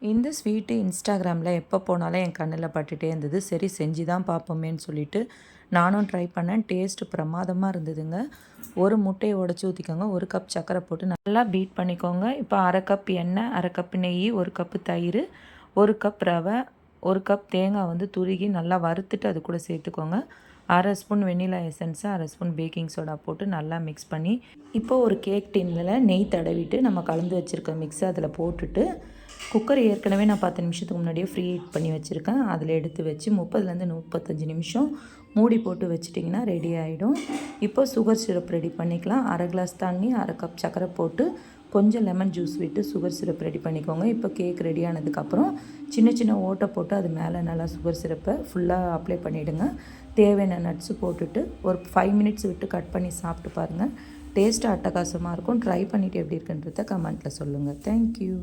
இந்த ஸ்வீட்டு இன்ஸ்டாகிராமில் எப்போ போனாலும் என் கண்ணில் பட்டுட்டே இருந்தது. சரி செஞ்சு தான் பார்ப்போமேன்னு சொல்லிட்டு நானும் ட்ரை பண்ணேன். டேஸ்ட்டு பிரமாதமாக இருந்ததுங்க. ஒரு முட்டையை உடச்சி ஊற்றிக்கோங்க. 1 கப் சர்க்கரை போட்டு நல்லா பீட் பண்ணிக்கோங்க. இப்போ 1/2 கப் எண்ணெய், 1/2 கப் நெய், 1 கப்பு தயிர், 1 கப் ரவை, 1 கப் தேங்காய் வந்து துருகி நல்லா வறுத்துட்டு அது கூட சேர்த்துக்கோங்க. 1/2 ஸ்பூன் வெண்ணிலா எசன்ஸு, 1/2 ஸ்பூன் பேக்கிங் சோடா போட்டு நல்லா மிக்ஸ் பண்ணி, இப்போ ஒரு கேக் டின்னில் நெய் தடவிட்டு நம்ம கலந்து வச்சுருக்க மிக்ஸை அதில் போட்டுட்டு, குக்கர் ஏற்கனவே நான் 10 நிமிஷத்துக்கு முன்னாடியே ஃப்ரீ ஹீட் பண்ணி வச்சுருக்கேன். அதில் எடுத்து வச்சு 30லேருந்து 35 நிமிஷம் மூடி போட்டு வச்சிட்டிங்கன்னா ரெடி ஆகிடும். இப்போ சுகர் சிரப் ரெடி பண்ணிக்கலாம். 1/2 கிளாஸ் தண்ணி, 1/2 கப் சர்க்கரை போட்டு கொஞ்சம் லெமன் ஜூஸ் விட்டு சுகர் சிரப் ரெடி பண்ணிக்கோங்க. இப்போ கேக் ரெடி ஆனதுக்கப்புறம் சின்ன சின்ன ஓட்டை போட்டு அது மேலே நல்லா சுகர் சிரப்பை ஃபுல்லாக அப்ளை பண்ணிவிடுங்க. தேவையான நட்ஸு போட்டுட்டு ஒரு 5 மினிட்ஸ் விட்டு கட் பண்ணி சாப்பிட்டு பாருங்கள். டேஸ்ட்டு அட்டகாசமாக இருக்கும். ட்ரை பண்ணிவிட்டு எப்படி இருக்குன்றத கமெண்ட்டில் சொல்லுங்கள். தேங்க்யூ.